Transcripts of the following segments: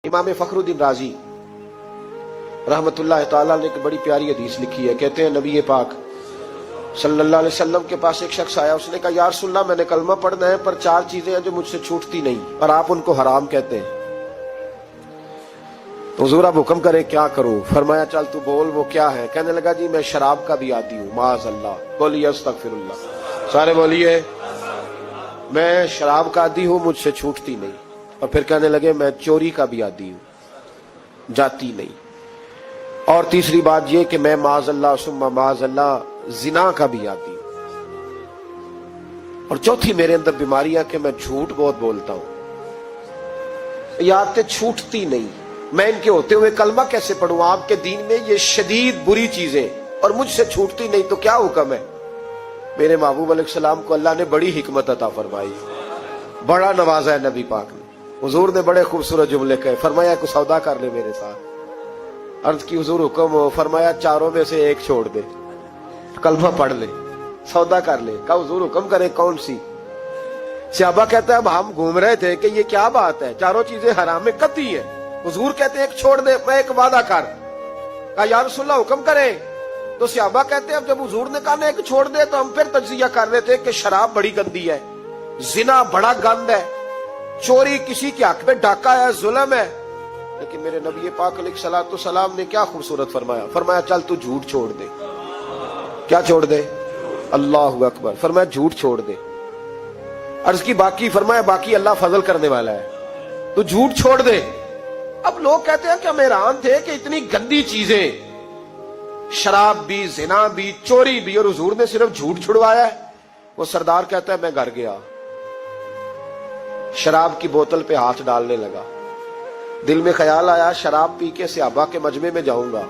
इमाम फखरुद्दीन राजी रहमतुल्लाह ताला ने एक बड़ी प्यारी हदीस लिखी है। कहते हैं नबी पाक सल्लल्लाहु अलैहि वसल्लम के पास एक शख्स आया, उसने कहा या रसूलल्लाह मैंने कलमा पढ़ना है पर 4 चीजें हैं जो मुझसे छूटती नहीं और आप उनको हराम कहते हैं, तो हुजूर आप हुक्म करे क्या करूं? फरमाया चल तू बोल वो क्या है? कहने लगा जी मैं शराब का भी आदी हूं। माज़अल्लाह, बोलिए अस्तगफिरुल्लाह, सारे बोलिए मैं शराब का आदी हूं, मुझसे छूटती नहीं। और फिर कहने लगे मैं चोरी का भी आदी हूं, जाती नहीं। और तीसरी बात ये कि मैं माज़अल्लाह सुम्मा माज़अल्लाह जिना का भी आदी हूं। और चौथी मेरे अंदर बीमारी है कि मैं झूठ बहुत बोलता हूं, ये आदतें छूटती नहीं। मैं इनके होते हुए कलमा कैसे पढ़ूं? आपके दीन में ये शदीद बुरी चीजें और मुझसे छूटती नहीं, तो क्या हुक्म है? मेरे महबूब अलैहिस्सलाम को अल्लाह ने बड़ी हिकमत अता फरमाई, बड़ा नवाजा है नबी पाक ने। हुजूर ने बड़े खूबसूरत जुमले कहे, फरमाया कुछ सौदा कर ले मेरे साथ। अर्ज की हुजूर हुक्म हो? फरमाया चारों में से एक छोड़ दे, कलमा पढ़ ले, सौदा कर ले। कहा हुजूर हुक्म करे कौन सी? सहाबा कहता है अब हम घूम रहे थे कि ये क्या बात है, चारों चीजें हराम में कतई है। हुजूर कहते एक छोड़ दे, मैं एक वादा कर। कहा या रसूलल्लाह हुक्म करे? तो सहाबा कहते हैं अब जब हुजूर ने कहा एक छोड़ दे तो हम फिर तज्जिया कर रहे थे कि शराब बड़ी गंदी है, जिना बड़ा गंद है, चोरी किसी के हक में डाका है, जुल्म है। लेकिन मेरे नबी पाक अलैहिस्सलातु सलाम ने क्या खूबसूरत फरमाया, फरमाया चल तू झूठ छोड़ दे। क्या छोड़ दे? अल्लाहु अकबर। फरमाया झूठ छोड़ दे। अर्ज की बाकी? फरमाया बाकी अल्लाह फजल करने वाला है, तू झूठ छोड़ दे। अब लोग कहते हैं कि हम हैरान थे कि इतनी गंदी चीजें, शराब भी, जिना भी, चोरी भी, और हुजूर ने सिर्फ झूठ छुड़वाया है। वो सरदार कहता है मैं घर गया, शराब की बोतल पे हाथ डालने लगा। दिल में ख्याल आया शराब पी के सहाबा के मजमे में जाऊंगा,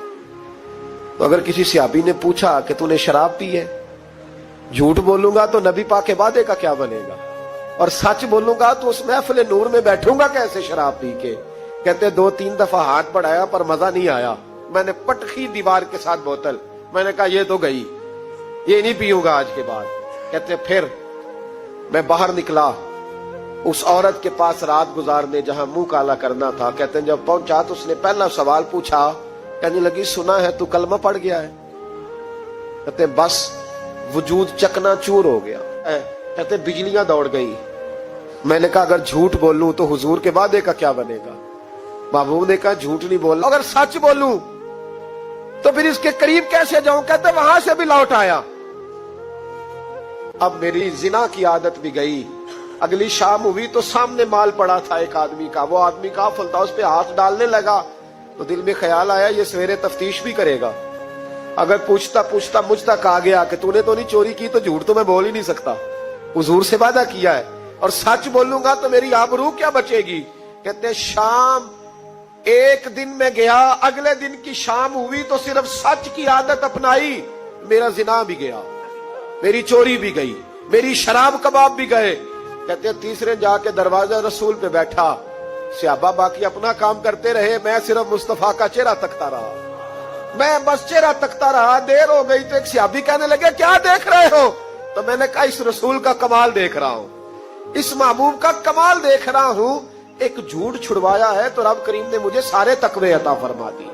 तो अगर किसी सहाबी ने पूछा कि तूने शराब पी है, झूठ बोलूंगा तो नबी पाक के वादे का क्या बनेगा, और सच बोलूंगा तो उस महफिल नूर में बैठूंगा कैसे शराब पी के? कहते 2-3 दफा हाथ बढ़ाया पर मजा नहीं आया, मैंने पटखी दीवार के साथ बोतल, मैंने कहा ये तो गई, ये नहीं पीऊंगा आज के बाद। कहते फिर मैं बाहर निकला उस औरत के पास रात गुजारने जहां मुंह काला करना था। कहते जब पहुंचा तो उसने पहला सवाल पूछा, कहने लगी सुना है तू कलमा पढ़ गया है? कहते बस वजूद चकनाचूर हो गया। कहते बिजलियां दौड़ गई। मैंने कहा अगर झूठ बोलूं तो हुजूर के वादे का क्या बनेगा? महबूब ने कहा झूठ नहीं बोलना, अगर सच बोलूं तो फिर इसके करीब कैसे जाऊं? कहते वहां से भी लौट आया। अब मेरी जिना की आदत भी गई। अगली शाम हुई तो सामने माल पड़ा था एक आदमी का, वो आदमी का फलता उस पे हाथ डालने लगा, तो दिल में ख्याल आया ये सवेरे तफ्तीश भी करेगा, अगर पूछता पूछता मुझ तक आ गया कि तूने तो नहीं चोरी की, तो झूठ तो मैं बोल ही नहीं सकता, हुजूर से वादा किया है, और सच बोलूंगा तो मेरी आबरू क्या बचेगी। कहते शाम एक दिन में गया, अगले दिन की शाम हुई तो सिर्फ सच की आदत अपनाई, मेरा जिना भी गया, मेरी चोरी भी गई, मेरी शराब कबाब भी गए। कहते तीसरे जाके दरवाजा रसूल पे बैठा, सहाबा बाकी अपना काम करते रहे, मैं सिर्फ मुस्तफा का चेहरा तकता रहा, मैं बस चेहरा तकता रहा। देर हो गई तो एक सहाबी कहने लगे क्या देख रहे हो? तो मैंने कहा इस रसूल का कमाल देख रहा हूं, इस महबूब का कमाल देख रहा हूं। एक झूठ छुड़वाया है तो रब करीम ने मुझे सारे तकवे अता फरमा दिए।